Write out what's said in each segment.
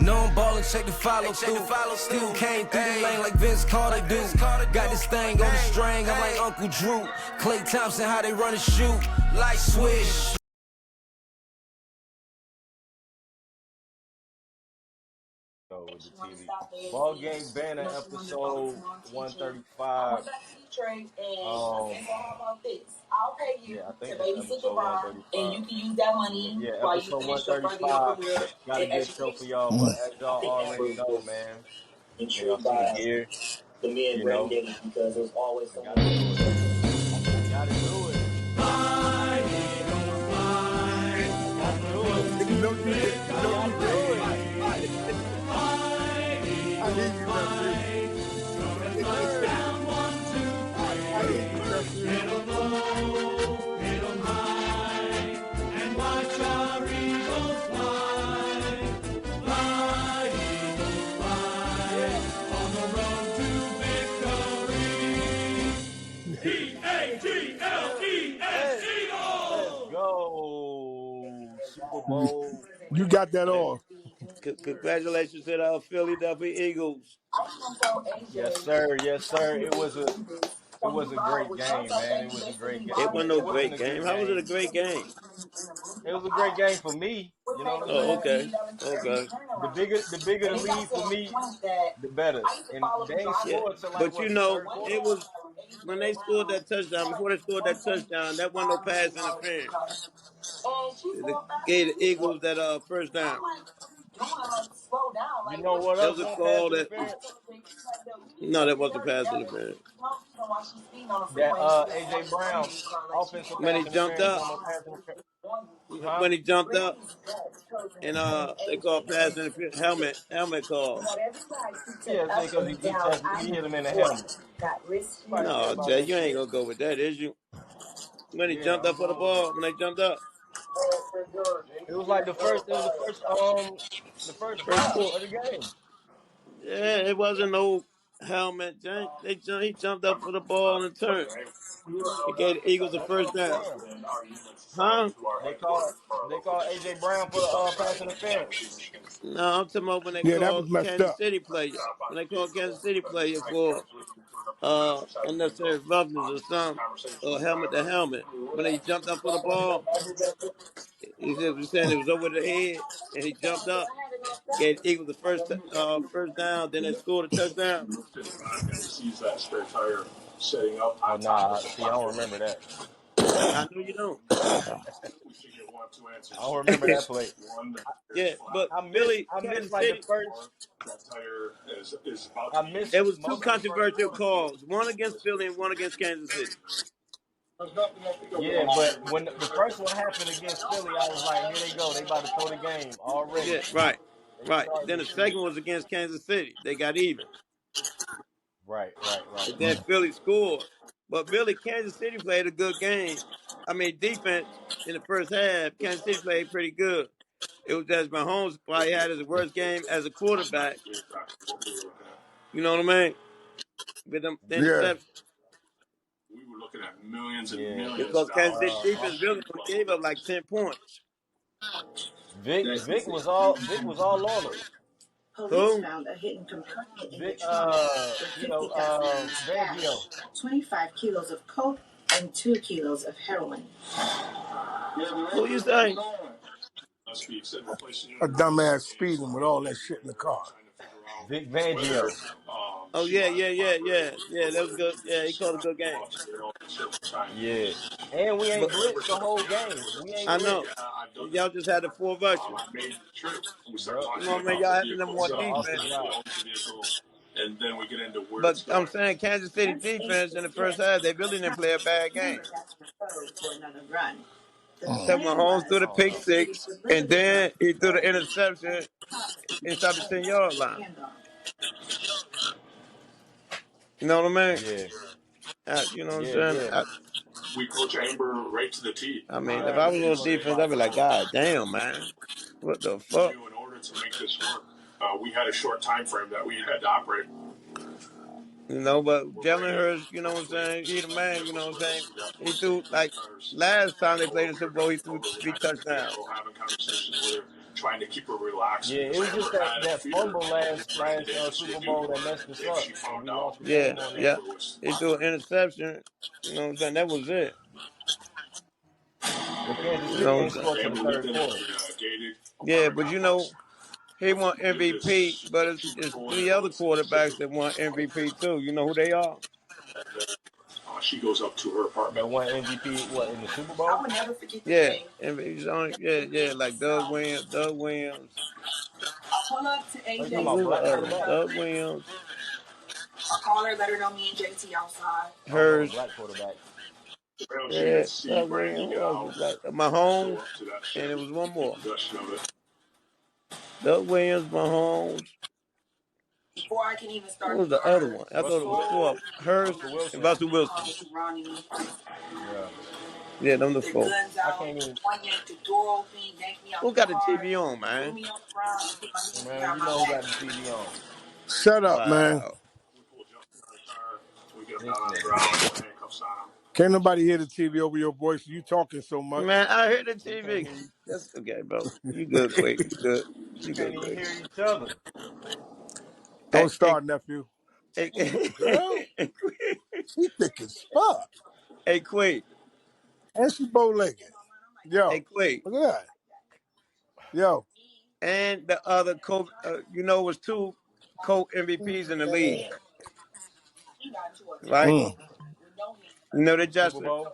No, I'm ballin', check the follow through. Still came through the lane like Vince Carter do. Got this thing on the string, I'm like Uncle Drew. Clay Thompson, how they run and shoot. Like Swish. With the TV. Ballgame Banter episode 135. Yeah, I think that's episode 135. And you can use that money. Yeah, episode 135. Got a good show for y'all, but as y'all already know, man. Y'all see the gear. You know, because there's always someone. I gotta do it. No, you did. No, you did. I hear you, referee. I hear you, referee. Let's go. Super Bowl. You got that all. Congratulations to the Philadelphia Eagles. Yes, sir. Yes, sir. It was a great game, man. It was a great game. It I mean, wasn't it no wasn't great a game. good How was it a game. great game? It was a great game for me. You know what I'm Oh, saying? okay. The bigger the lead for me, the better. And they ain't Yeah, scored till like but what, the third it quarter? was when they scored that touchdown. Before they scored that touchdown, that wasn't no pass interference. They gave the Eagles that first down. You know what That else was a was pass call that interference? no, that wasn't pass interference. That AJ Brown offensive When he pass jumped interference, up, one no pass interference. Huh? when he jumped up, and they called pass interference. Helmet call. Yeah, because he hit him in the helmet. Nobody care No, about Jay, that you ain't shit. gonna go with that, is you? When he Yeah, jumped I'm up for the going with it. ball, when they jumped up, It was like the first first drive quarter. of the game. Yeah, it wasn't no helmet. He jumped up for the ball and turned. He gave the Eagles a That's what first I'm down. saying. Huh? They called AJ Brown for the pass interference. No, I'm talking about when they Yeah, that was called messed Kansas up. City player. When they called Kansas City player for unnecessary roughness or something, or helmet to helmet. When he jumped up for the ball, he said it was over the head, and he jumped up, gave the Eagles the first down, then they scored a touchdown. Oh nah, see, I don't remember that. I know you don't. I don't remember that play. Yeah, but I missed Philly, I missed Kansas like the City, first. I missed there was two most of the first controversial quarter. calls, one against Philly and one against Kansas City. Yeah, but when the first one happened against Philly, I was like, here they go. They about to throw the game already. Yeah, right, They right. starting Then this the shit. second was against Kansas City. They got even. Right. And then Philly scored. But really, Kansas City played a good game. I mean, defense in the first half, Kansas City played pretty good. It was just Mahomes probably had his worst game as a quarterback. You know what I mean? With them the Yeah. interception. Yeah. Because Kansas City My, defense really only gave up like 10 points. Vic was all on them. Who? Vic, Fangio. Who you say? A dumbass speeding with all that shit in the car. Vic Fangio. Oh, yeah. That was good. Yeah, he called a good game. Yeah. And we ain't But blitzed the whole game. We ain't I know. blitzed. Y'all just had the four rushes. Yup. You know what I mean? Y'all having them They more did an awesome defense. job. But I'm saying Kansas City defense in the first half, they really didn't play a bad game. Except Mahomes threw the I don't pick know. six, and then he threw the interception inside the 10-yard line. You know what I mean? Yeah. You know what I'm Yeah, saying? yeah. I mean, if Man, I this was shit on gonna get defense, I'd be boxed like, out. God damn, man. What the fuck? You know, but Jalen Hurts, you know what I'm saying? He the man, you know what I'm saying? He threw, like, last time they played the Super Bowl, he threw 3 touchdowns. Yeah, it was just that fumble last Super Bowl that messed us up, and we lost the Yeah, game on that. yeah. He threw an interception. You know what I'm saying? That was it. But Kansas You City know what I'm ain't saying? scored to the third quarter. Yeah, but you know, he won MVP, but it's three other quarterbacks that won MVP too. You know who they are? That one MVP, what, in the Super Bowl? Yeah, MVP's on. Yeah, like Doug Williams. Are you talking about Who's the black other one? quarterback? Doug Williams. Oh, the Hers. black quarterback. Yeah, Doug Williams. Who else was black? Mahomes, and it was one more. Doug Williams, Mahomes. What was the other one? I thought it was Russell four of them. Hers Russell and Wilson. Russell Wilson. Yeah. Yeah, them the four. I can't even, Who got the TV on, man? man, you know who got the TV on. Shut up, man. Wow. This nigga. Can't nobody hear the TV over your voice. You talking so much. Man, I heard the We can't TV. hear That's okay, bro. You good, Quake. You good. we You can't good, even Quake. hear each other. Hey, Don't start, nephew. hey, Girl, hey, she thick as fuck. hey, Quake. And she bow-legged. Hey, Yo, Quake. look at that. Yo. And the other co it was two co-MVPs in the league, right? Mm. You know they Super just Bowl?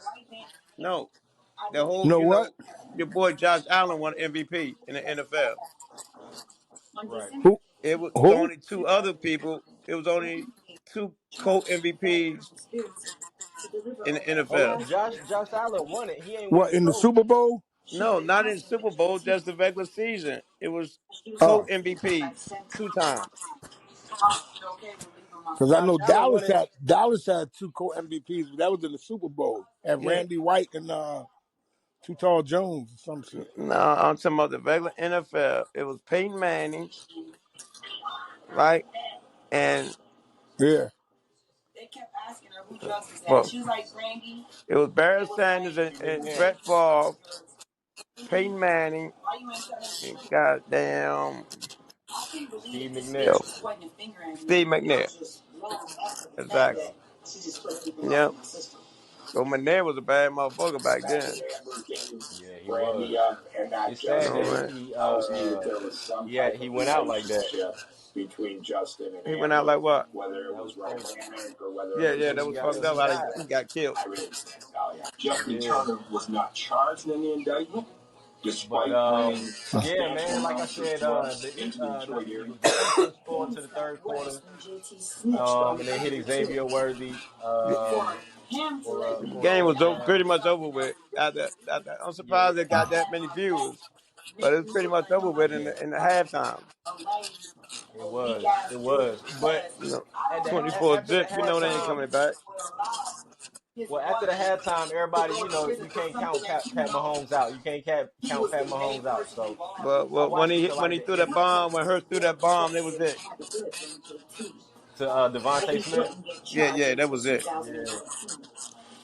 no. The You whole, know what? your boy Josh Allen won MVP in the NFL. Right. Who? It was Who? only two other people. It was only two co-MVPs in the Oh yeah, NFL. Josh Allen won it. He ain't win What, the in the trophy. Super Bowl? No, not in the Super Bowl, just the regular season. It was Oh. co-MVPs two times. Because I Josh know Allen won it. Dallas had two co-MVPs, but that was in the Super Bowl. And Yeah. Randy White and Too Tall Jones or some shit. No, I'm talking about the regular NFL. It was Peyton Manning, right? And Yeah. well, it was Barry Sanders Steve and McNair. Brett Favre, Peyton Manning, and goddamn Steve yo, McNair. Steve McNair. Exactly. Yeah. Yep. So McNair was a bad motherfucker back then. Yeah, he was. It's You sad know that what I mean? he went out like that. He went out like what? That was crazy. Yeah, When that he was got fucked when up he how died. he got killed. Yeah. But yeah, man. Like I said, it was the Chiefs didn't score to the third quarter. And they hit Xavier Worthy for The a game was touchdown. pretty much over with. I'm Yeah, surprised it got that many views, but it's pretty much over with yeah, in the halftime. it was. It was. But You know, at the 24 after the zip. You know they ain't halftime, coming back. well, after the halftime, everybody, you can't count Pat Mahomes out. You can't count Pat Mahomes out. So But I well, watched it till when like he the threw that end bomb, when Hurst threw that bomb, that was it. to Devontae Smith. Yeah, that was it. Yeah,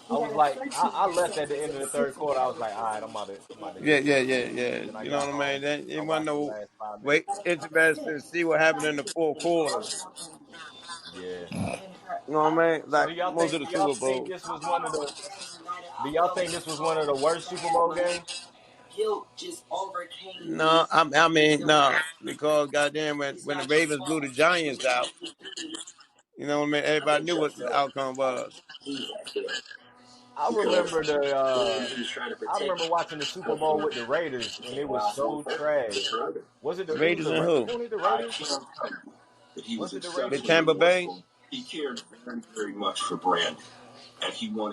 I was like, I left at the end of the third quarter. I was like, all right, I'm out of Yeah, here. yeah. Then I You know got what I mean? home. Then I it wasn't watched the no last 5 minutes. wait. Interested to see what happened in the fourth quarter. Yeah. You know what I mean? So Like most of the do y'all Super think Bowl. this was one of the do y'all think this was one of the worst Super Bowl games? No, I mean no, because goddamn when the Ravens blew the Giants out, you know what I mean? Everybody knew what the outcome was. I remember I remember watching the Super Bowl with the Raiders and it was so trash. Raiders and who? Wasn't it the Raiders? Was it the The Raiders? Tampa Bay.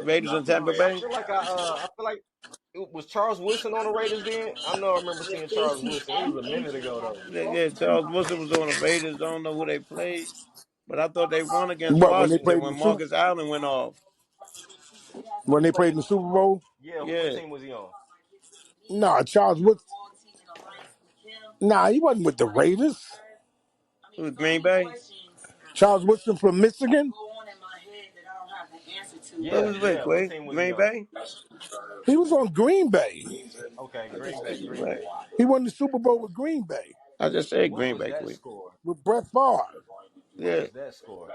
Raiders and Tampa Bay. I feel like it was Charles Woodson on the Raiders then. I know I remember seeing Charles Woodson. It was a minute ago though. Yeah, Charles Wilson was on the Raiders. I don't know who they played, but I thought they won against What, when they Washington played in when the Super Marcus Allen went off. when they played in the Super Bowl? Yeah, what Yeah, team was he on? Nah, Charles Wood. Nah, he wasn't with the Raiders. it was Green Bay. Charles Woodson from Michigan? Where Yeah, was he, yeah. What Quay? team was he Green on? Bay? He was on Green Bay. Okay, I Green just Bay, said Green Green Bay. Bay. He won the Super Bowl with Green Bay I just said What Green was Bay, that Quay. score? with Brett Favre. What Yeah. was that score?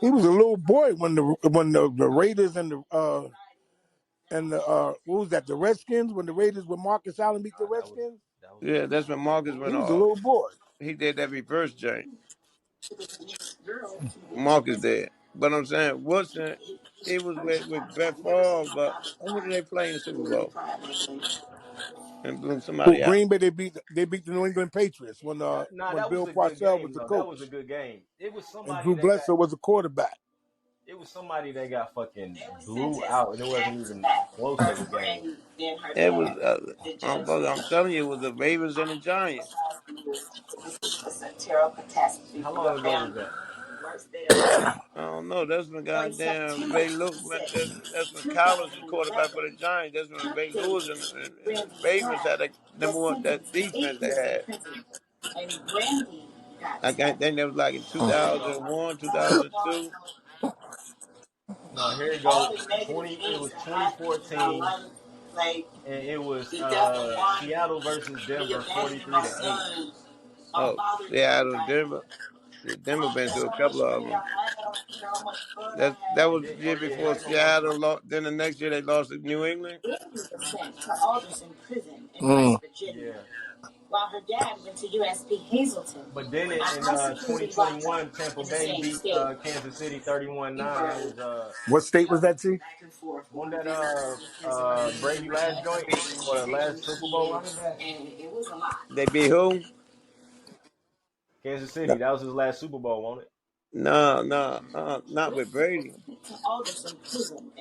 He was a little boy when the Raiders and the what was that, the Redskins, when the Raiders, when Marcus Allen beat the Nah, Redskins. that was Yeah, that's when the Marcus He went Bulls. was a off. little boy. He did that reverse joint. Marcus did. But I'm saying Wilson, he was with Brett Favre, but who did they play in the Super Bowl? And blew Who, somebody out. Green Bay, they beat the New England Patriots Nah, when that was Bill a good Parcells was game the though. That was a coach good game. It was and somebody Drew that got Bledsoe was the quarterback. it was somebody that got fucking blew out, and it wasn't even close of a game. It was, I'm telling you, it was the Ravens and the Giants. How long ago was that? I don't know. That's when goddamn Ray Lewis. That's when Collins was quarterback for the Giants. That's when Ray Lewis and the Ravens had that number one that defense they had. Think that was like in 2001, 2002. No, here it go. 20. It was 2014, and it was Seattle versus Denver, 43-8. Oh, Seattle, Denver. Yeah, Denver been through a couple of them. That And was then, the oh year yeah, before here come my Seattle lost. Then the next year they lost to New England. yeah. But then in 2021, Tampa Bay beat Kansas City 31-9. That was What state was that, T? won that Brady last joint or the last Super Bowl. They beat who? Kansas City. That was his last Super Bowl, won't it? No, no, not with Brady.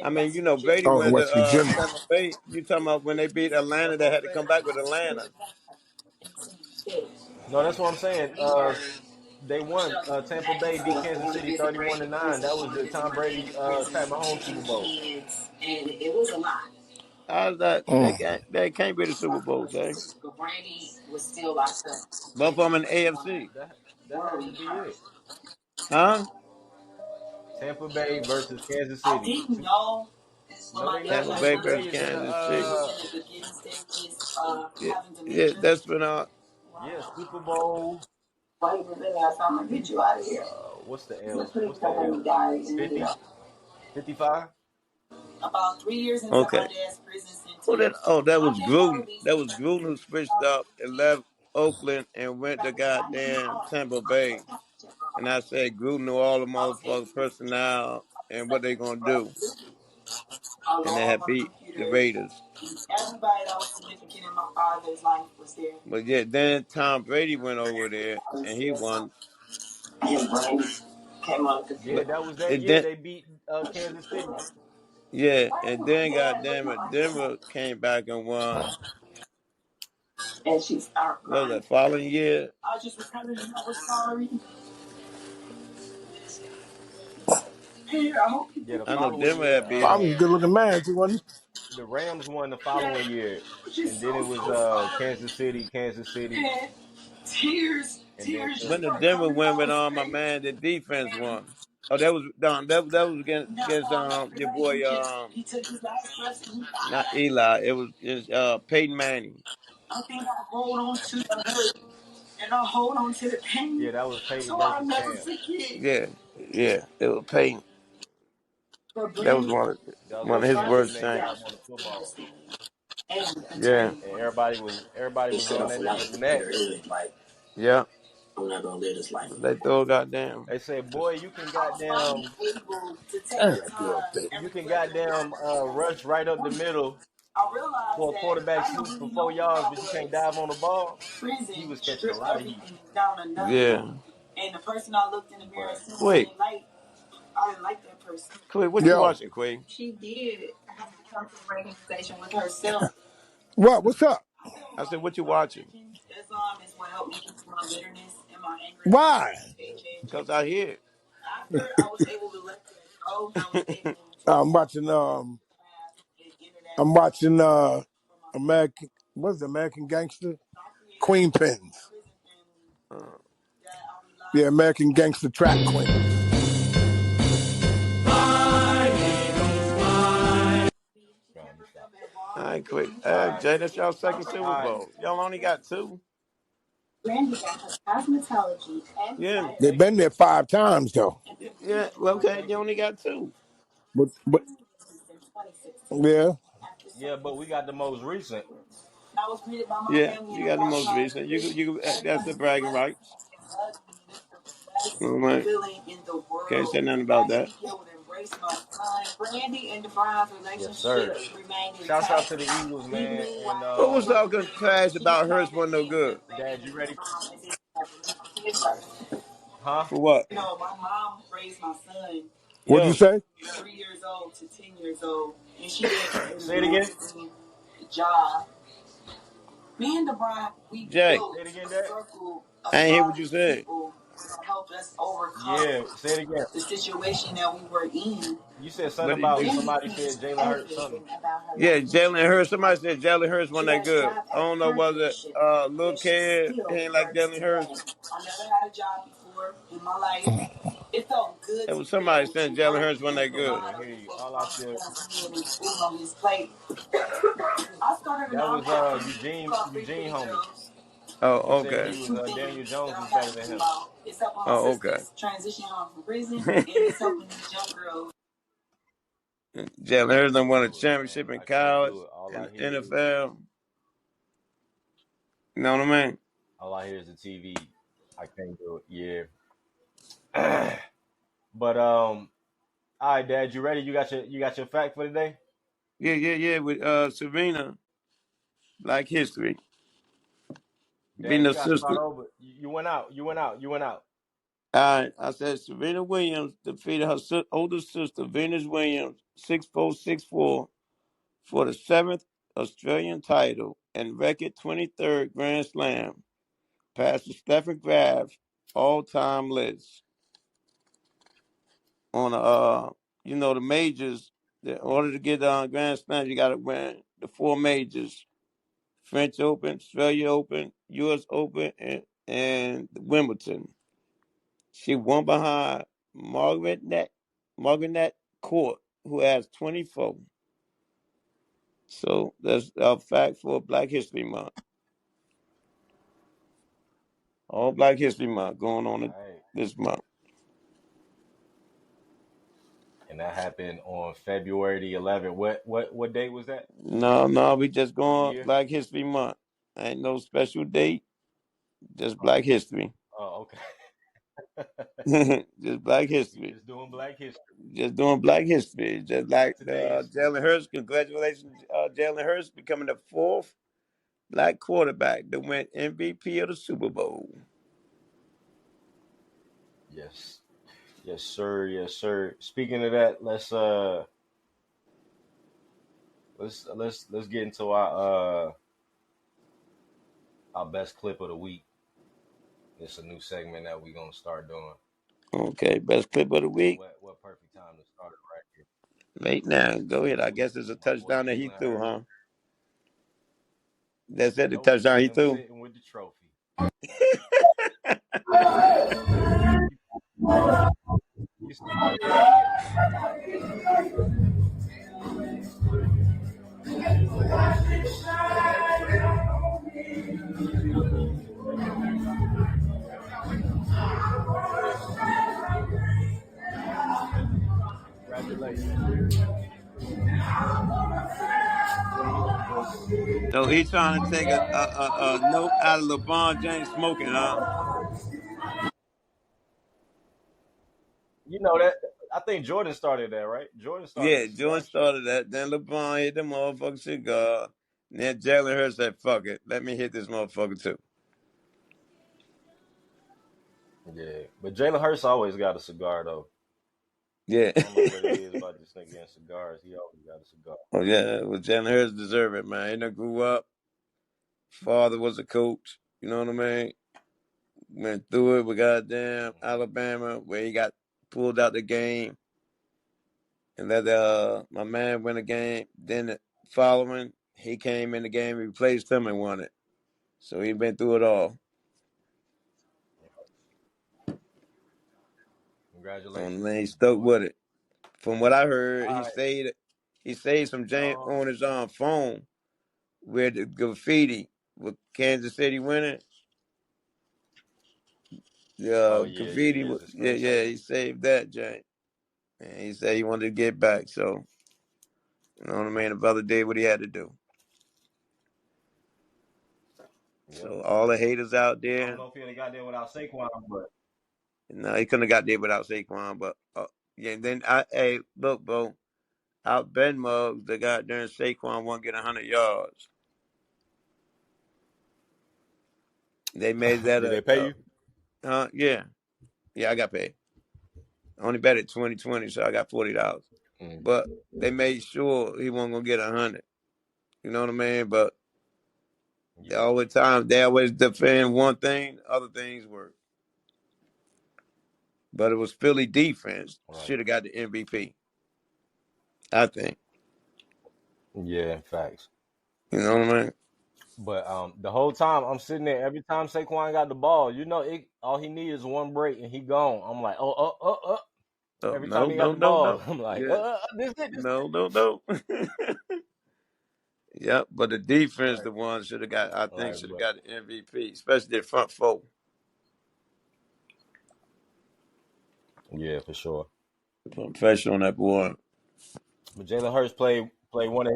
I mean, Brady Oh, in went West to Virginia. Tampa Bay. You talking about when they beat Atlanta? That's what They I'm had to saying. come back with Atlanta. No, that's what I'm saying. They won. Tampa Bay beat Kansas City 31-9. That was the Tom Brady Pat Mahomes Super Bowl. How's that? They can't be the Super Bowl, okay? Both of them in the AFC. That has to be it. Huh? Tampa Bay versus Kansas City. No, they not. Tampa Bay Tampa Bay versus is in the Kansas City. Yeah, Su- yeah, that's when yeah, Super Bowl. What's the L? What's the L? 50? 55? okay. That was Gruden. That was Gruden who switched up and left Oakland and went to goddamn Tampa Bay. And I said Gruden knew all the motherfucking personnel and what they gonna do. And they had beat the Raiders. But yeah, then Tom Brady went over there and he won. Yeah, But that was that it year then they beat Kansas City. yeah, and then goddamn it, Denver came back and won. What was that following year? Yeah, the I know following Denver year, had beat I them. was a good looking man, too, wasn't the Rams won the following year, and then it was Kansas City, and then When the Denver win with my man, the defense won. Oh, that was Don. That was against your boy not Eli. It was just Peyton Manning. yeah, that was Peyton versus Cam. Yeah, yeah, it was Peyton. That was That was one when of his Cam was worst named things. God on the football, Yeah, and everybody was on that nigga's neck. yeah. They throw goddamn. They said, "Boy, he? That girl thick. you can goddamn rush right up the middle for a quarterback sneak for 4 yards, but you can't dive on the ball." He was catching a lot of heat, Yeah. but Quake. Quake, what you Yo, watching, Quake? what? What's up? I said, what you watching? Why? Because I hear it. I'm watching. I'm watching. American. What's the American Gangster? Queen Pins. Yeah, American Gangster Trap Queens. right, quick. All right. Jay, that's y'all second Super All right. Bowl. Y'all only got 2. Yeah. They've been there 5 times though. Yeah. Well, okay, you only got 2. But yeah, Yeah, but we got the most recent. Yeah, you got the most recent. That's the bragging rights. All right. Can't say nothing about that. Yes, sir. Shouts out to the Eagles, man. And What was talking trash about Hurts wasn't no good? Dad, you ready? Huh? For what? what'd you Yo, say? Say it again. Jay, Say it again, Dad. I ain't hear what you said. Yeah, say it again. You said something But about somebody said Jalen Hurts something. yeah, Jalen Hurts. Somebody said Jalen Hurts wasn't that good. I don't know whether little kid ain't like Jalen Hurts. It was somebody saying Jalen Hurts wasn't that I good. couldn't hear you. All I said that was Eugene homie. Oh, He said okay. he was Daniel Jones was better than him. Oh, okay. Jalen Hurts done won a Man, championship in I can't college do it. All I and hear is NFL. You know what I mean? the TV. I can't do it. Yeah. But all right, Dad, you ready? You got your fact for today? Yeah. With Serena, Black History. Dad, Being you a gotta start sister. over. You went out. You went out. I said Serena Williams defeated her older sister, Venus Williams, 6'4", 6'4", for the 7th Australian title and record 23rd Grand Slam, past the Stefan Graf all-time list. On the majors, in order to get on Grand Slam, you got to win the 4 majors: French Open, Australia Open, U.S. Open, and Wimbledon. She won behind Margaret Court, who has 24. So that's a fact for Black History Month. All Black History Month going on All right. this month. And that happened on February the 11th. What date was that? No, we just What going year? Black History Month. Ain't no special date, just Black History. Oh, okay. Just Black We History. just doing Black History. Just doing Black History. Just Not like today's. Jalen Hurts. Congratulations, Jalen Hurts, becoming the 4th Black quarterback to win MVP of the Super Bowl. Yes. Yes, sir. Yes, sir. Speaking of that, let's get into our best clip of the week. It's a new segment that we're gonna start doing. Okay, best clip of the So week. what perfect time to start it right here. Right now, go ahead. I guess it's a My boy touchdown that he Jalen threw, Hurts. huh? That's it, the Nope, touchdown he him threw. sitting with the trophy. You see my congratulations. So he's trying to take a note out of LeBron James smoking, huh? You know that I think Jordan started that, right? Jordan started Yeah, the Jordan cigar shit. started that. Then LeBron hit the motherfucking cigar. And then Jalen Hurts said, fuck it. Let me hit this motherfucker too. Yeah, but Jalen Hurts always got a cigar though. Yeah. I don't know what it is about this nigga and cigars. He always got a cigar. Oh, yeah. Well, Jalen Hurts deserve it, man. He done grew up. Father was a coach. You know what I mean? Went through it with goddamn Alabama, where he got pulled out the game and let my man win the game. Then the following, he came in the game, replaced him, and won it. So he been through it all. And Congratulations then to he you, stuck boy. with it. From what I heard, All right. he saved some James Um, on his phone. where the graffiti with Kansas City winning. Oh The yeah, graffiti, yeah. The yeah, screenshot. he saved that joint. And he said he wanted to get back. So, you know what I mean? The brother did what he had to do. Yep. So all the haters out I don't there, know if he'd have got there without Saquon, but no, he couldn't have got there without Saquon. But yeah, and then hey, look, bro, out Ben Mugs, the goddamn Saquon won't get 100 yards. They made that did they pay you? yeah, I got paid. I only bet it 2020, so I got $40. Mm. But they made sure he wasn't gonna get 100. You know what I mean? But Yeah. they always defend one thing, other things work. But it was Philly defense Right. should have got the MVP. I think. Yeah, facts. You know what I mean? But the whole time I'm sitting there, every time Saquon got the ball, all he needs is one break and he gone. I'm like, oh. Oh Every time no, he got no, the no, ball, no. I'm like, Yeah. this it. No, no, no. Yep, but the defense, Right, the one I think right, should have but got the MVP, especially their front four. yeah, for sure. Professional on that board. But Jalen Hurts played one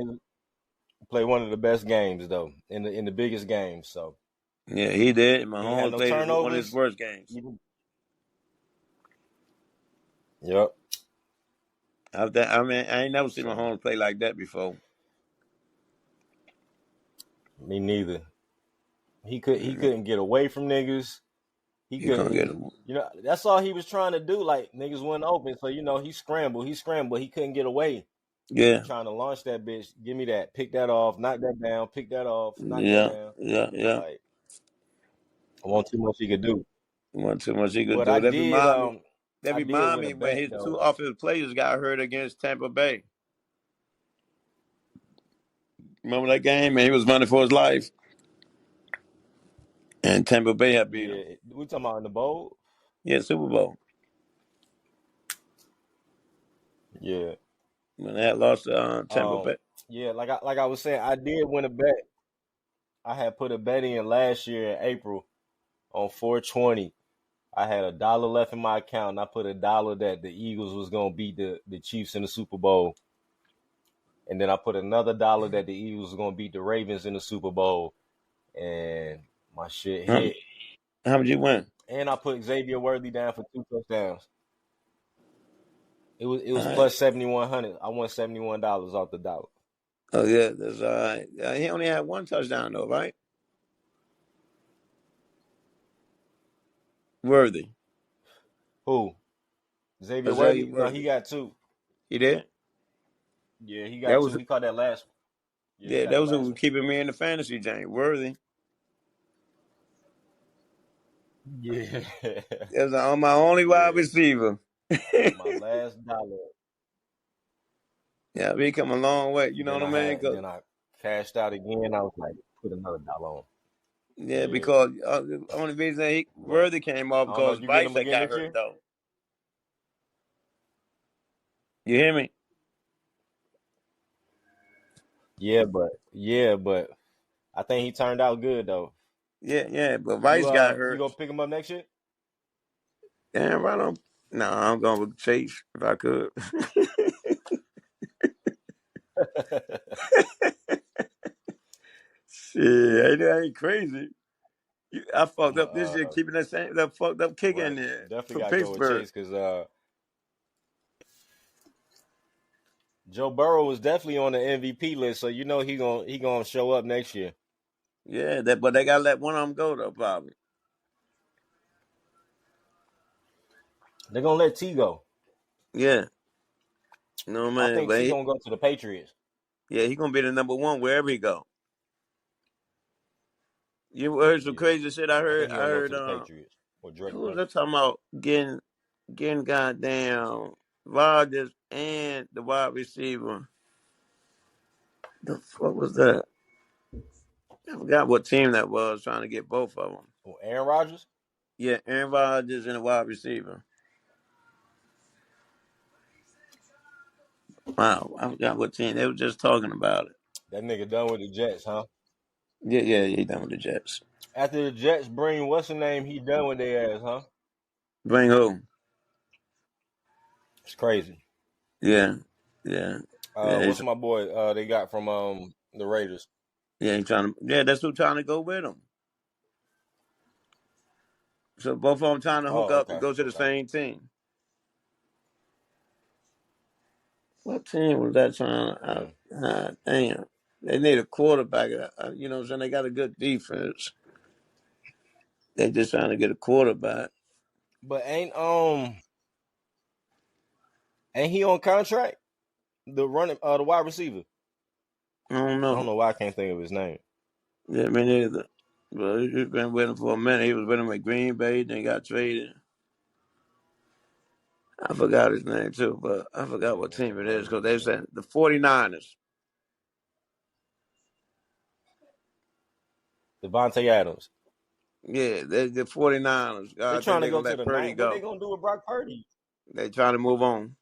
of the best games though, in the biggest games. So Yeah, he did. he ain't had Mahomes no played one of his turnovers. worst games. Yep. I ain't never seen So Mahomes play like that before. me neither. He couldn't get away from niggas. He You can't get couldn't. him. That's all he was trying to do. Like niggas wasn't open, so he scrambled. He scrambled. He couldn't get away. He Yeah, trying to launch that bitch. Give me that. Pick that off. Knock that down. Pick that off. Knock that yeah, down. yeah. Like I want too much he could do. Wasn't too much he could But do. That I did remind win a me when bet his two though. offensive players got hurt against Tampa Bay. Remember that game? Man, he was running for his life, and Tampa Bay had beat him. Yeah, we talking about in the bowl. Yeah, Super Bowl. Yeah. When they had lost to Tampa Um. Bay. Yeah. Like I was saying, I did win a bet. I had put a bet in last year in April on 420. I had $1 left in my account, and I put $1 that the Eagles was gonna beat the Chiefs in the Super Bowl, and then I put another $1 that the Eagles was gonna beat the Ravens in the Super Bowl, and my shit How, hit. how much you win? And I put Xavier Worthy down for 2 touchdowns. It was All right. plus 7,100. I won $71 off the dollar. Oh yeah, that's all right. He only had one touchdown though, right? Worthy. Who? Xavier Azalea Worthy? No, he Worthy. got two. He did. Yeah, he That got was two. He caught that last one. Yeah, he yeah. got That the was who last was one. keeping me in the fantasy game. Worthy. Yeah. That was on my only wide Yeah. receiver. My last dollar. Yeah, we come a long way. You know Then what I I mean? had then I cashed out again. I was like, put another dollar on. Yeah, Yeah. because the only reason But Worthy came off I don't know, because you getting Rice them had again got next hurt year? though. You hear me? Yeah, but I think he turned out good though. Yeah, but You Rice got you hurt. gonna pick him up next year? Damn right on. No, I'm going with Chase if I could. Shit, ain't crazy. I fucked I'm up this year keeping that fucked up kick in right. there Definitely for gotta go with Pittsburgh. Chase because Joe Burrow was definitely on the MVP list, so he gonna show up next year. Yeah, but they gotta let one of them go though, probably. They're gonna let T go. Yeah, no I man, think but T gonna go to the Patriots. he gonna be the number one wherever he go. You heard some Yeah, crazy shit. I I heard. think he I gonna go heard. to the Patriots or Drake Who was May. that talking about getting goddamn Rodgers and the wide receiver? The fuck was that? I forgot what team that was trying to get both of them. Oh, Aaron Rodgers. Yeah, Aaron Rodgers and the wide receiver. Wow, I forgot what team they were just talking about it. That nigga done with the Jets, huh? Yeah, he done with the Jets. After the Jets bring what's the name, he done with their ass, huh? Bring who? It's crazy. Yeah. What's my boy? They got from the Raiders. Yeah, that's who trying to go with him. So both of them trying to hook Oh, up and okay, go to the okay. same team. What team was that trying to? Damn. They need a quarterback. You know what I'm saying? They got a good defense. They just trying to get a quarterback. But ain't he on contract? The wide receiver. I don't I don't know. know why I can't think of his name. Yeah, me neither. But he's been with him for a minute. He was with him at Green Bay, then got traded. I forgot his name too, but I forgot what team it is because they said the 49ers. Devontae Adams. Yeah, they're the 49ers. They I think trying to they're go going to to let the Purdy night. What they go. gonna do with Brock Purdy? They trying to move on.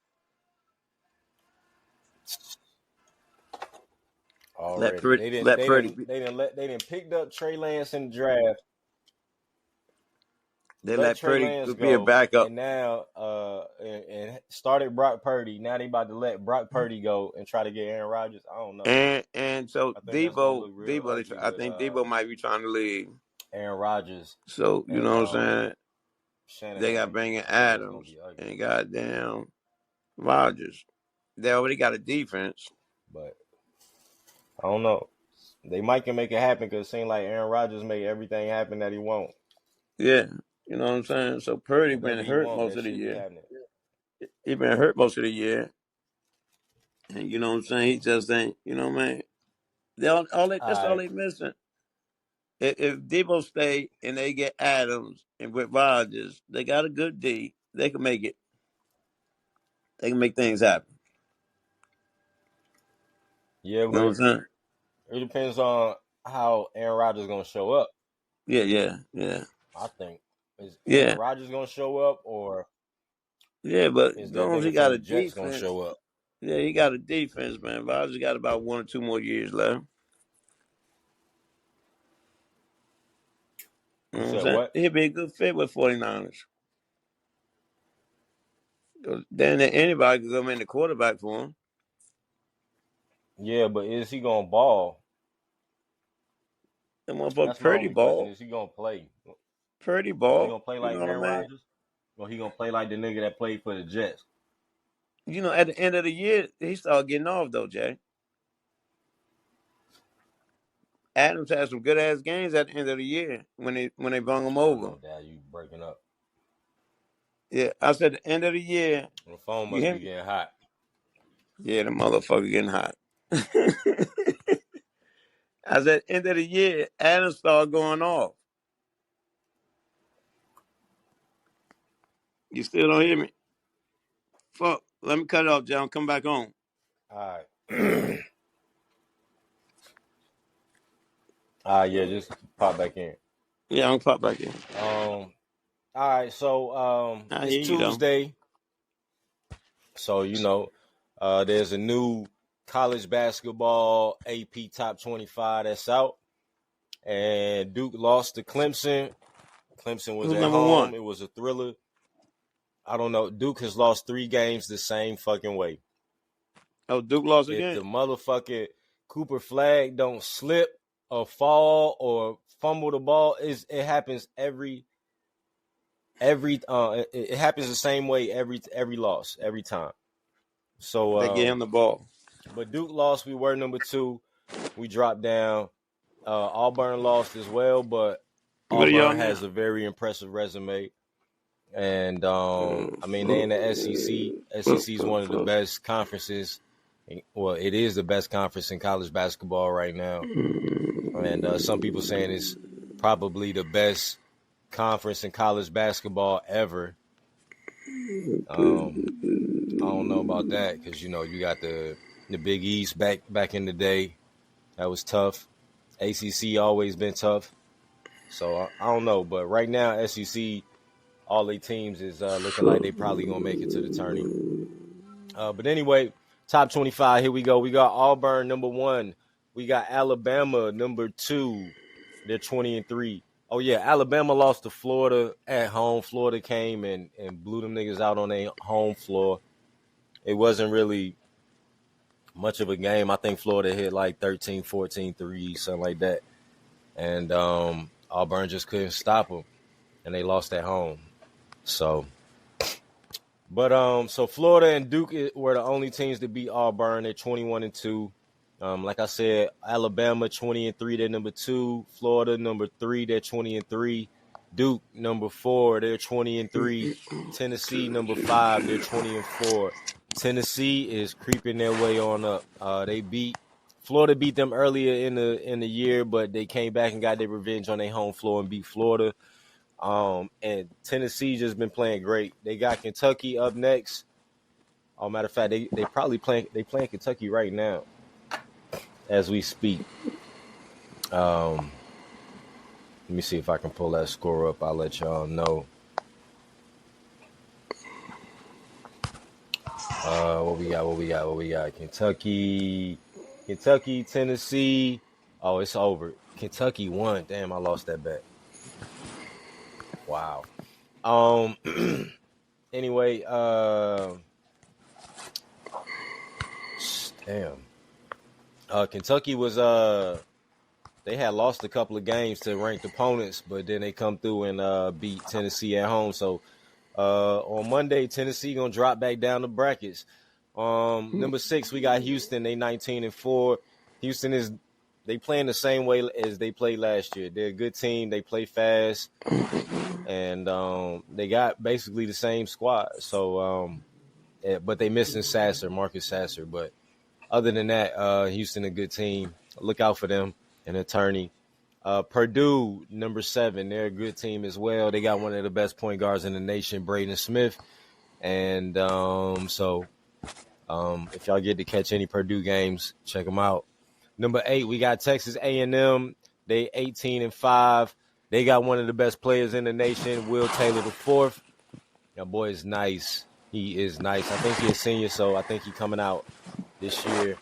Let Already, Purdy, they didn't. let They Purdy. didn't. They didn't let. They didn't picked up Trey Lance in the draft. They Let let Trey Purdy Lance be a go, backup. and now and started Brock Purdy. Now they about to let Brock Purdy go and try to get Aaron Rodgers. I don't know. And so I think that's gonna Debo, look real Debo, ugly I with think Debo might be trying to leave. Aaron Rodgers So you and know what I'm saying? They got Shanahan. bringing I think it's gonna Adams be ugly. and goddamn Rodgers. They already got a defense. But I don't know. They might can make it happen because it seems like Aaron Rodgers made everything happen that he wants. Yeah, you know what I'm saying. So Purdy been Whatever he hurt want, most that of the shit be year. happening. He been hurt most of the year, and you know what I'm saying. He just ain't. You know what I mean? That's All all right. they missing. If Debo stay and they get Adams and with Rodgers, they got a good D. They can make it. They can make things happen. Yeah, You know what I'm but saying? it depends on how Aaron Rodgers gonna show up. Yeah. I think is Aaron Yeah, Rodgers gonna show up, or yeah, but is as that long as he nigga from got the a Jets gonna defense, show up? yeah, he got a defense, man. Rodgers got about 1 or 2 more years left. You You know what I'm said saying? what? He'd be a good fit with 49ers. 'Cause then anybody could come in the quarterback for him. Yeah, but is he gonna ball? The motherfucker That's my Purdy only question. ball. Is he gonna play? Purdy Is he ball. gonna play You like know what Aaron I mean? Rodgers, or he gonna play like the nigga that played for the Jets? You know, at the end of the year, he started getting off though, Jay. Adams had some good ass games at the end of the year when they bung him I don't over. know, Dad. You breaking up? Yeah, I said the end of the year. The phone You must hear be me? getting hot. Yeah, the motherfucker getting hot. I said end of the year, Adams started going off. You still don't hear me? Fuck. Let me cut it off, John. Come back on. All right. Yeah, just pop back in. Yeah, I'm gonna pop back in. All right, so I it's hear you though. Tuesday. So, there's a new college basketball AP top 25 that's out. And Duke lost to Clemson. Clemson was Who's at number one? home. It was a thriller. I don't know. Duke has lost 3 games the same fucking way. Oh, Duke lost If again. the motherfucking Cooper flag don't slip or fall or fumble the ball, it happens every it happens the same way every loss, every time. They get So him the ball. but Duke lost. We were number 2. We dropped down. Auburn lost as well, but What are y'all Auburn now? has a very impressive resume. And I mean, they in the SEC. SEC is one of the best conferences. Well, it is the best conference in college basketball right now. And some people saying it's probably the best conference in college basketball ever. I don't know about that because you got the Big East back in the day. That was tough. ACC always been tough. So I don't know, but right now SEC, all their teams is looking like they probably gonna make it to the tourney. But anyway, top 25. Here we go. We got Auburn number 1, we got Alabama, number 2. They're 20-3. Oh, yeah, Alabama lost to Florida at home. Florida came and blew them niggas out on their home floor. It wasn't really much of a game. I think Florida hit like 13, 14 threes, something like that. And Auburn just couldn't stop them, and they lost at home. So Florida and Duke were the only teams to beat Auburn. They're 21-2. Like I said, Alabama 20-3, they're number 2. Florida number 3, they're 20-3. Duke number 4, they're 20-3. Tennessee number 5, they're 20-4. Tennessee is creeping their way on up. Florida beat them earlier in the year, but they came back and got their revenge on their home floor and beat Florida. And Tennessee just been playing great. They got Kentucky up next. Matter of fact, they probably playing Kentucky right now as we speak. Let me see if I can pull that score up. I'll let y'all know. What we got? Kentucky, Tennessee. Oh, it's over. Kentucky won. Damn, I lost that bet. Wow. Anyway, damn. Kentucky was they had lost a couple of games to ranked opponents, but then they come through and beat Tennessee at home. So on Monday, Tennessee gonna drop back down the brackets. Number 6, we got Houston. They 19-4. Houston they playing the same way as they played last year. They're a good team. They play fast, and they got basically the same squad. So, but they missing Marcus Sasser. But other than that, Houston a good team. Look out for them. An attorney. Purdue, number 7. They're a good team as well. They got one of the best point guards in the nation, Braden Smith. And if y'all get to catch any Purdue games, check them out. Number 8, we got Texas A&M. They 18-5. They got one of the best players in the nation, Will Taylor IV. That boy is nice. He is nice. I think he's a senior, so I think he's coming out this year.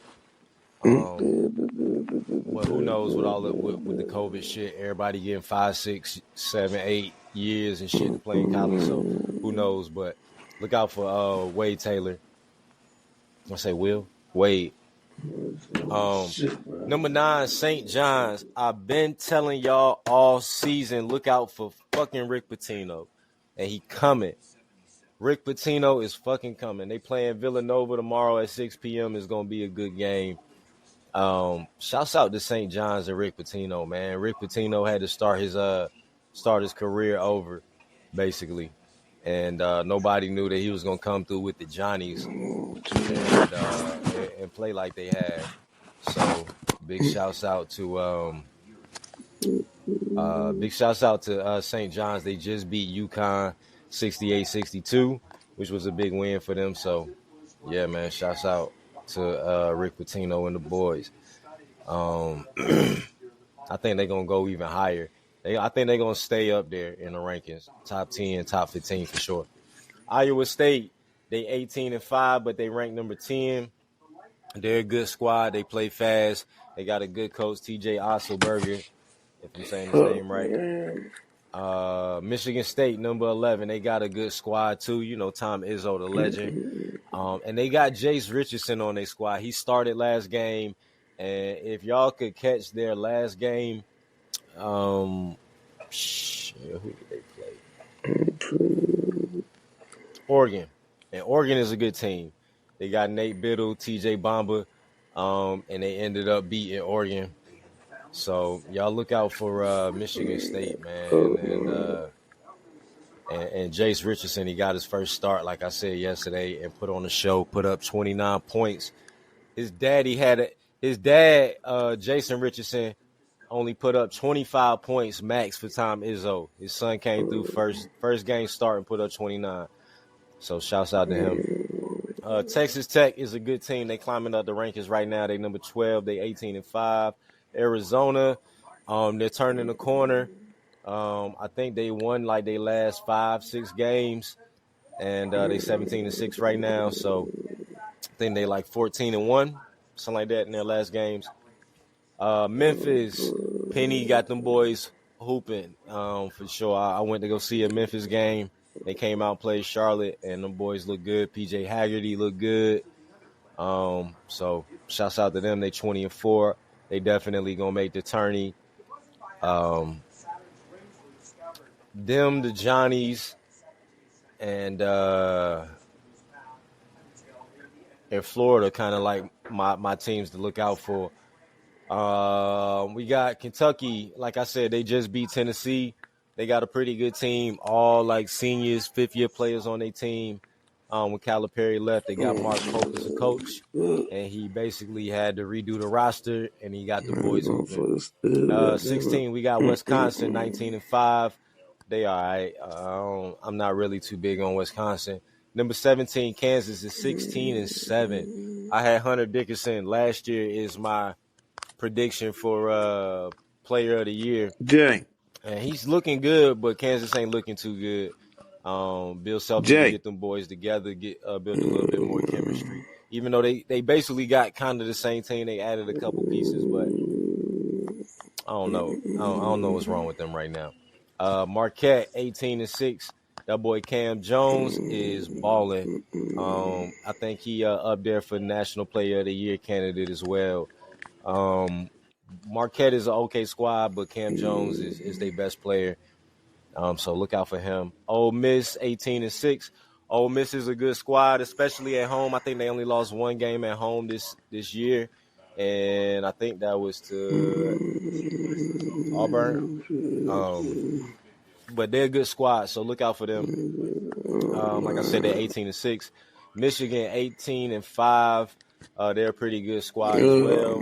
Well, who knows with all with the COVID shit? Everybody getting 5, 6, 7, 8 years and shit to play in college. So who knows? But look out for Wade Taylor. I say Wade. Number 9, St. John's. I've been telling y'all all season, look out for fucking Rick Pitino, and he coming. Rick Pitino is fucking coming. They playing Villanova tomorrow at 6 p.m. It's gonna be a good game. Shouts out to St. John's and Rick Pitino, man. Rick Pitino had to start his career over, basically. And nobody knew that he was gonna come through with the Johnnies and play like they had. So big shouts out to St. John's. They just beat UConn 68-62, which was a big win for them. So yeah, man, shouts out to Rick Pitino and the boys. I think they're gonna go even higher. I think they're going to stay up there in the rankings, top 10, top 15 for sure. Iowa State, they 18-5, but they rank number 10. They're a good squad. They play fast. They got a good coach, TJ Osselberger, if I'm saying his name right. Michigan State, number 11. They got a good squad, too. You know, Tom Izzo, the legend. And they got Jace Richardson on their squad. He started last game. And if y'all could catch their last game, who did they play? Oregon. And Oregon is a good team. They got Nate Biddle, TJ Bamba, and they ended up beating Oregon. So y'all look out for Michigan State, man. And Jace Richardson, he got his first start, like I said yesterday, and put on the show, put up 29 points. His dad, Jason Richardson, only put up 25 points max for Tom Izzo. His son came through first game start and put up 29. So shouts out to him. Texas Tech is a good team. They climbing up the rankings right now. They number 12. They 18-5. Arizona, they're turning the corner. I think they won like their last 5-6 games, and they 17-6 right now. So I think they like 14-1, something like that in their last games. Memphis, Penny got them boys hooping for sure. I went to go see a Memphis game. They came out and played Charlotte, and them boys look good. PJ Haggerty looked good. So shouts out to them. They 20-4. They definitely gonna make the tourney. Them, the Johnnies, and Florida kind of like my teams to look out for. We got Kentucky. Like I said, they just beat Tennessee. They got a pretty good team, all like seniors, fifth-year players on their team. When Calipari left, they got Mark Pope as a coach, and he basically had to redo the roster, and he got the boys hooping. 16, we got Wisconsin, 19-5. They all right. I'm not really too big on Wisconsin. Number 17, Kansas is 16-7. I had Hunter Dickinson last year is my prediction for player of the year. Jay. And he's looking good, but Kansas ain't looking too good. Bill Self needs to get them boys together, build a little bit more chemistry. Even though they basically got kind of the same team, they added a couple pieces, but I don't know. I don't know what's wrong with them right now. Marquette, 18-6. That boy Cam Jones is balling. I think he up there for National Player of the Year candidate as well. Marquette is an okay squad, but Cam Jones is their best player. So look out for him. Ole Miss, 18-6. Ole Miss is a good squad, especially at home. I think they only lost one game at home this year, and I think that was to Auburn. But they're a good squad, so look out for them. Like I said, they're 18-6. Michigan, 18-5. They're a pretty good squad as well.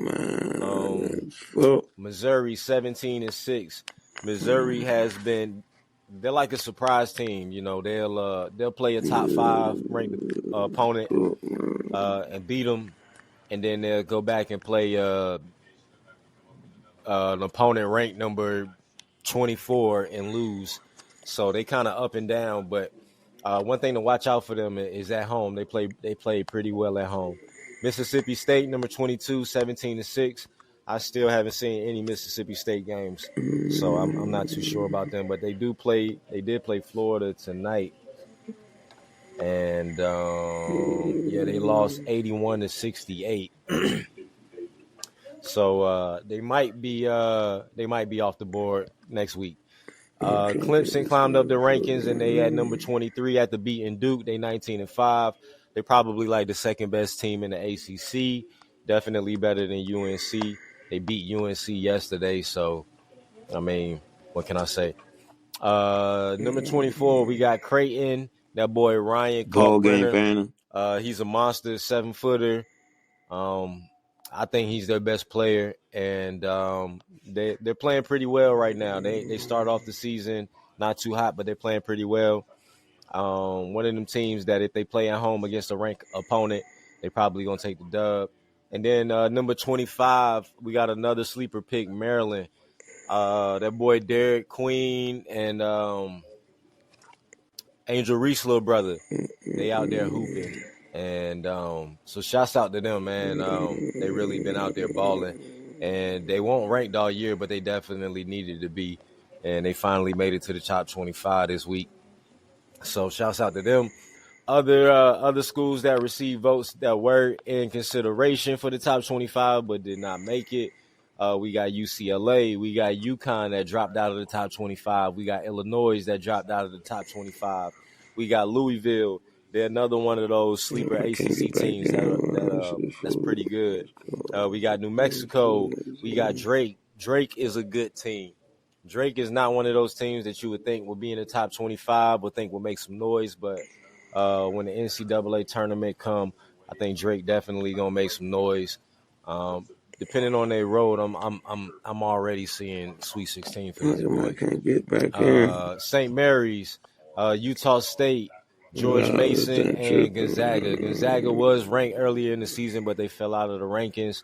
Missouri, 17-6. Missouri has been. They're like a surprise team, you know. They'll play a top 5 ranked opponent and beat them, and then they'll go back and play an opponent ranked number 24 and lose. So they kind of up and down. But one thing to watch out for them is at home. They play pretty well at home. Mississippi State, number 22, 17-6. I still haven't seen any Mississippi State games, so I'm not too sure about them. But they did play Florida tonight, and they lost 81-68. So they might be off the board next week. Clemson climbed up the rankings, and they at number 23 after beating Duke. They 19-5. They probably like the second best team in the ACC. Definitely better than UNC. They beat UNC yesterday, so, I mean, what can I say? Number 24, we got Creighton. That boy Ryan Ballgame Banter. He's a monster, 7-footer. I think he's their best player, and they're playing pretty well right now. They start off the season not too hot, but they're playing pretty well. One of them teams that if they play at home against a ranked opponent, they probably going to take the dub. And then number 25, we got another sleeper pick, Maryland. That boy Derek Queen and Angel Reese, little brother, they out there hooping. And so shouts out to them, man. They really been out there balling. And they weren't ranked all year, but they definitely needed to be. And they finally made it to the top 25 this week. So shouts out to them. Other schools that received votes that were in consideration for the top 25 but did not make it. We got UCLA. We got UConn that dropped out of the top 25. We got Illinois that dropped out of the top 25. We got Louisville. They're another one of those sleeper ACC teams that's pretty good. We got New Mexico. We got Drake. Drake is a good team. Drake is not one of those teams that you would think would be in the top 25 or think will make some noise, but when the NCAA tournament come, I think Drake definitely gonna make some noise. Depending on their road, I'm already seeing Sweet 16 for these boys. I can't get back here. St. Mary's, Utah State, George Mason, and Gonzaga. Gonzaga was ranked earlier in the season, but they fell out of the rankings.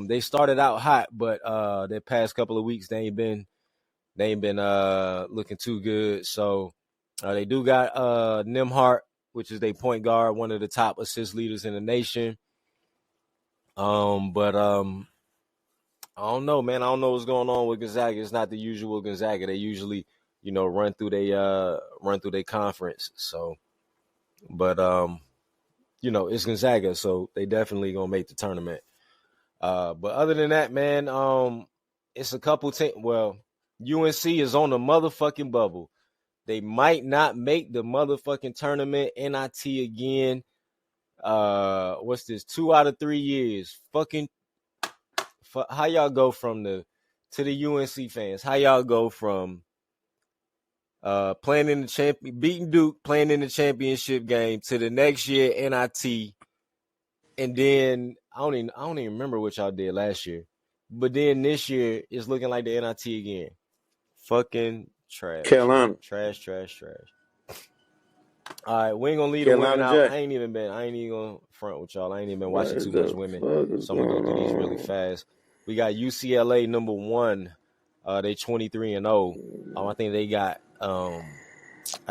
They started out hot, but their past couple of weeks they ain't been looking too good. So they do got Nimhart, which is their point guard, one of the top assist leaders in the nation. But I don't know, man. I don't know what's going on with Gonzaga. It's not the usual Gonzaga. They usually, run through their conference. So, but it's Gonzaga, so they definitely gonna make the tournament. But other than that, man, it's a couple teams. Well, UNC is on the motherfucking bubble. They might not make the motherfucking tournament. NIT again. What's this? 2 out of 3 years. How y'all go from to the UNC fans? How y'all go from playing in the beating Duke, playing in the championship game to the next year NIT, and then I don't even remember what y'all did last year, but then this year it's looking like the NIT again. Fucking trash. Carolina. Trash. All right, we ain't gonna leave the women out. Jack. I ain't even gonna front with y'all. I ain't even been watching too much women, so I'm gonna go through these really fast. We got UCLA number 1. They 23-0. I think they got I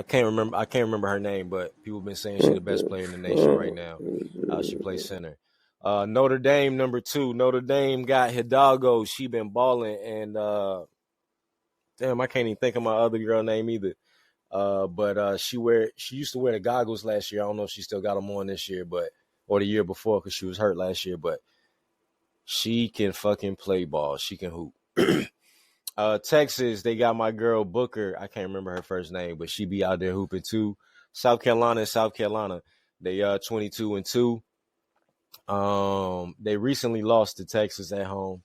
can't remember her name, but people have been saying she's the best player in the nation right now. She plays center. Notre Dame number 2. Notre Dame got Hidalgo. She been balling, and damn, I can't even think of my other girl name either. But she used to wear the goggles last year. I don't know if she still got them on this year, or the year before, because she was hurt last year. But she can fucking play ball. She can hoop. Texas, they got my girl Booker. I can't remember her first name, but she be out there hooping too. South Carolina, they 22-2. They recently lost to Texas at home.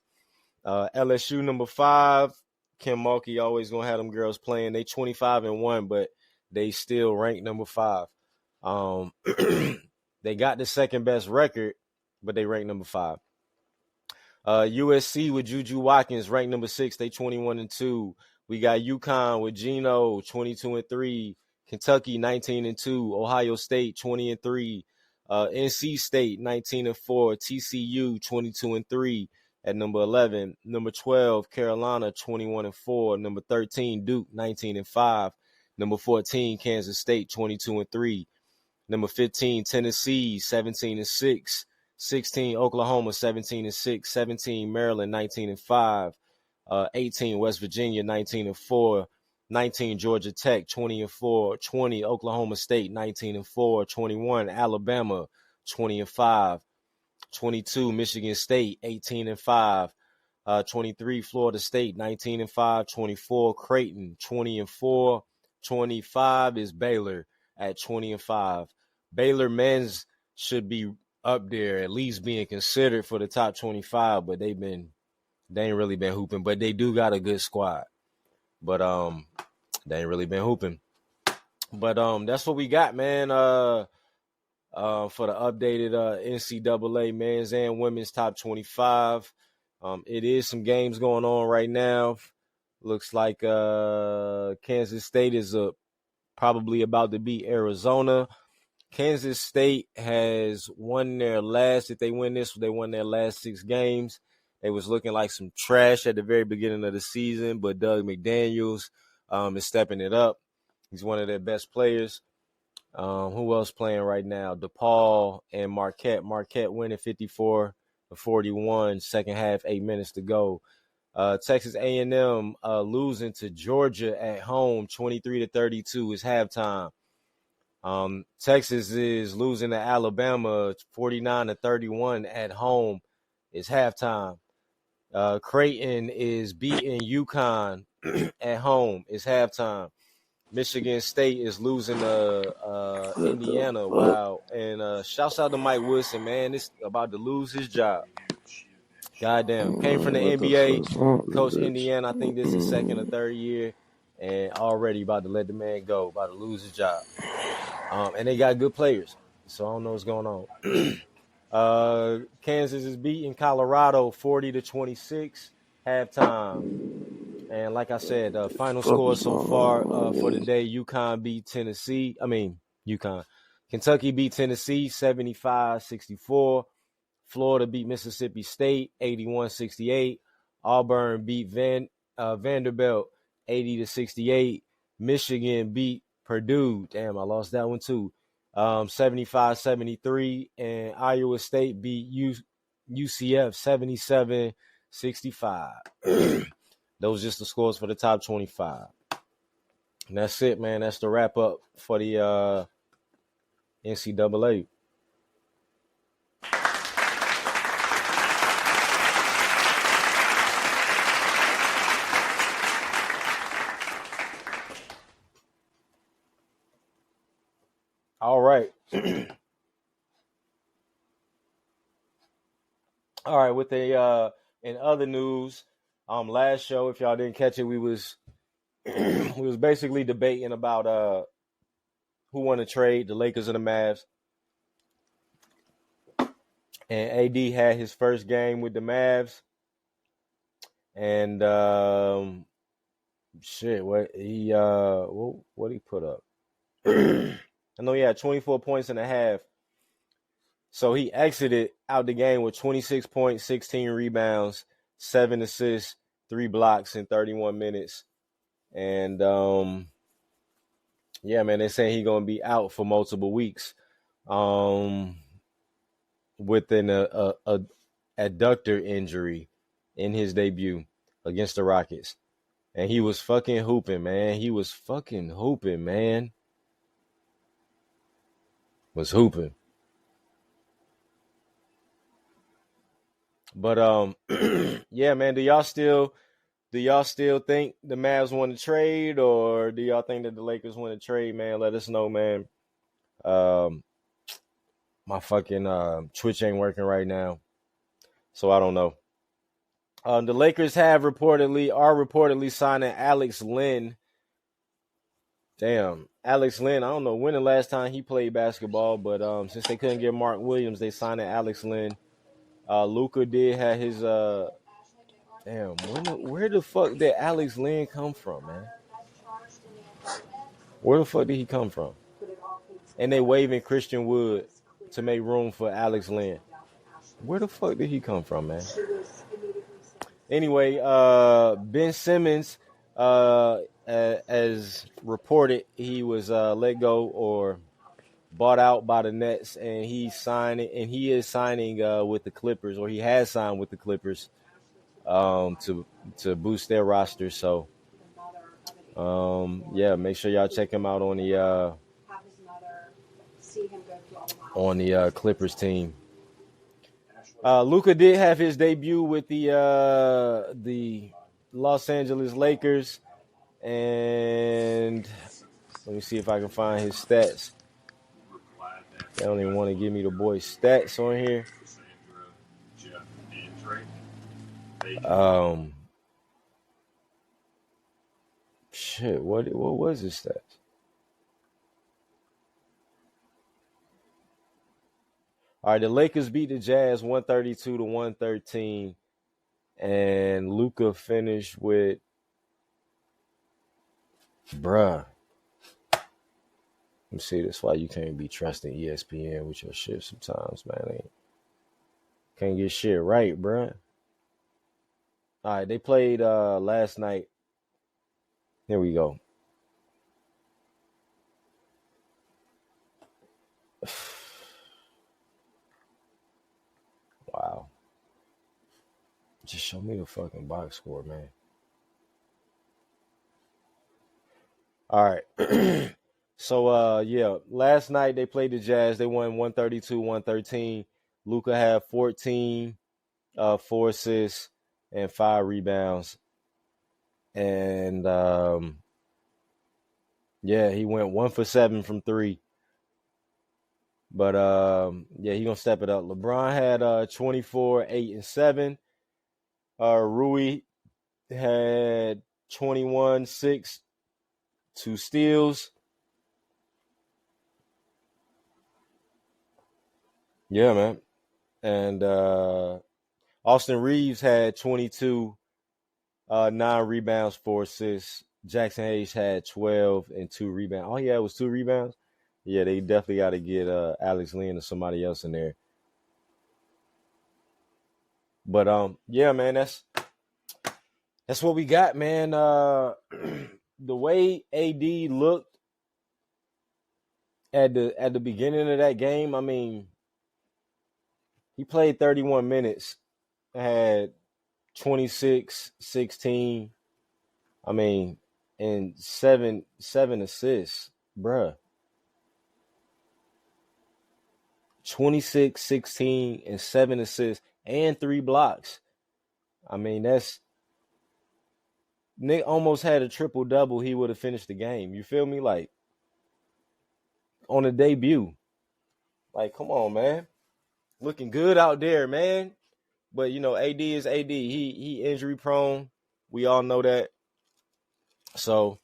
LSU number 5. Kim Mulkey always gonna have them girls playing. They 25-1, but they still ranked number 5. They got the second best record, but they ranked number 5. USC with Juju Watkins ranked number 6. They 21-2. We got UConn with Geno 22-3. Kentucky 19-2. Ohio State 20-3. NC State 19-4. TCU 22-3 at number 11. Number 12 Carolina 21-4. Number 13 Duke 19-5. Number 14 Kansas State 22-3. Number 15 Tennessee 17-6. 16 Oklahoma 17-6. 17 Maryland 19-5. 18 West Virginia 19-4. 19 Georgia Tech 20-4. 20 Oklahoma State 19-4. 21 Alabama 20-5. 22 Michigan State 18-5. 23 Florida State 19-5. 24 Creighton 20-4. 25 is Baylor at 20-5. Baylor men's should be up there, at least being considered for the top 25, but they ain't really been hooping, but they do got a good squad. But they ain't really been hooping. But that's what we got, man. For the updated NCAA men's and women's top 25. It is some games going on right now. Looks like Kansas State is probably about to beat Arizona. Kansas State has won their last. If they win this, they won their last 6 games. They was looking like some trash at the very beginning of the season, but Doug McDaniels is stepping it up. He's one of their best players. Who else playing right now? DePaul and Marquette. Marquette winning 54-41. Second half, 8 minutes to go. Texas A&M losing to Georgia at home, 23-32 is halftime. Texas is losing to Alabama 49-31 at home. It's halftime. Creighton is beating UConn at home. It's halftime. Michigan State is losing to Indiana. Wow. And shouts out to Mike Woodson, man. This about to lose his job. Goddamn. Came from the NBA, coached Indiana. I think this is second or third year. And already about to let the man go, about to lose his job. And they got good players, so I don't know what's going on. Kansas is beating Colorado 40-26 halftime. And like I said, final score so far for the day: UConn beat Tennessee. Kentucky beat Tennessee 75-64. Florida beat Mississippi State 81-68. Auburn beat Vanderbilt 80-68. Michigan beat Purdue. Damn, I lost that one too. 75-73. And Iowa State beat UCF 65. Those just the scores for the top 25. And that's it, man. That's the wrap up for the NCAA. All right. All right, with the in other news, last show, if y'all didn't catch it, we was we was basically debating about who won the trade, the Lakers or the Mavs. And AD had his first game with the Mavs. And what he put up? I know he had 24 points and a half. So he exited out the game with 26 points, 16 rebounds, 7 assists, 3 blocks in 31 minutes. And yeah, man, they're saying he's gonna be out for multiple weeks. With an adductor injury in his debut against the Rockets. And he was fucking hooping, man. Was hooping. But yeah, man, do y'all still think the Mavs want to trade, or do y'all think that the Lakers want to trade, man? Let us know, man. My fucking Twitch ain't working right now, so I don't know. The Lakers are reportedly signing Alex Len. Damn, Alex Len. I don't know when the last time he played basketball, but since they couldn't get Mark Williams, they signed Alex Len. Luka did have his damn. Where the fuck did Alex Len come from, man? Where the fuck did he come from? And they waving Christian Wood to make room for Alex Len. Where the fuck did he come from, man? Anyway, Ben Simmons, as reported, he was let go or bought out by the Nets, and he is signing with the Clippers, or he has signed with the Clippers to boost their roster. So yeah, make sure y'all check him out on the Clippers team. Luka did have his debut with the Los Angeles Lakers, and let me see if I can find his stats. They don't even want to give me the boy's stats on here. Shit, what was his stats? All right, the Lakers beat the Jazz 132-113, and Luka finished with, bruh. Let me see. That's why you can't be trusting ESPN with your shit sometimes, man. Can't get shit right, bruh. All right, they played last night. Here we go. Wow. Just show me the fucking box score, man. All right. So, yeah, last night they played the Jazz. They won 132-113. Luka had 14, 4 assists, and 5 rebounds. And, yeah, he went 1 for 7 from 3. But, yeah, he's going to step it up. LeBron had 24, 8, and 7. Rui had 21, 6, 2 steals. Yeah, man. And Austin Reeves had 22, 9 rebounds, 4 assists. Jackson Hayes had 12 and 2 rebounds. All he had was 2 rebounds. Yeah, they definitely got to get Alex Len or somebody else in there. But yeah, man, that's what we got, man. The way AD looked at the beginning of that game, I mean, he played 31 minutes, had 26-16. I mean, and seven assists, bruh. 26-16 and 7 assists and 3 blocks. I mean, that's Nick almost had a triple double. He would have finished the game. You feel me? Like on a debut. Like, come on, man. Looking good out there, man. But you know, AD is AD. He injury prone. We all know that. So,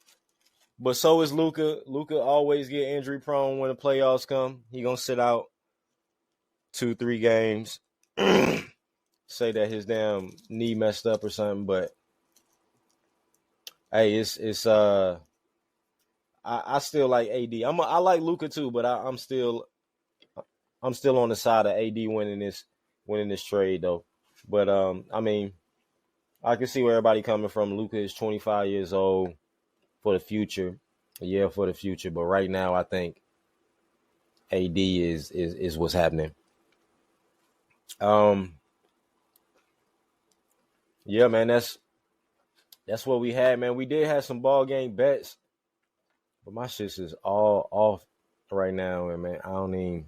but so is Luka. Luka always get injury prone when the playoffs come. He gonna sit out 2-3 games. Say that his damn knee messed up or something, but hey, it's I still like AD. I like Luka too, but I'm still on the side of AD winning this trade though. But I mean, I can see where everybody coming from. Luka is 25 years old for the future. Yeah, for the future. But right now, I think AD is what's happening. Yeah, man, that's what we had, man. We did have some ball game bets, but my shit is all off right now, and man, I don't even.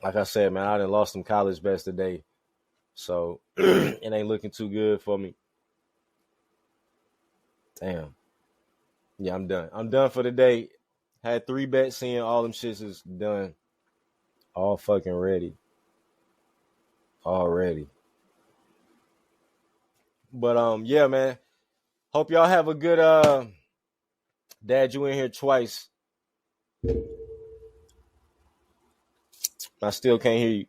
Like I said, man, I done lost some college bets today, so it ain't looking too good for me. Damn. Yeah, I'm done. I'm done for the day. Had 3 bets in. All them shits is done. All fucking ready. Already. But yeah, man. Hope y'all have a good Dad, you in here twice. I still can't hear you.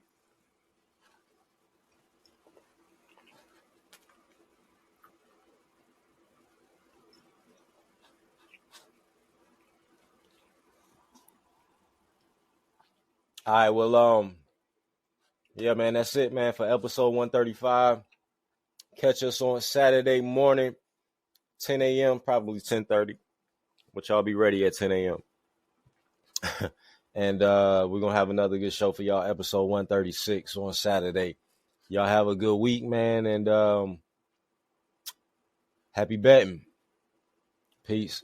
All right, well, yeah, man, that's it, man, for episode 135. Catch us on Saturday morning, 10 a.m., probably 10:30, which y'all be ready at 10 a.m. And we're going to have another good show for y'all, episode 136 on Saturday. Y'all have a good week, man, and happy betting. Peace.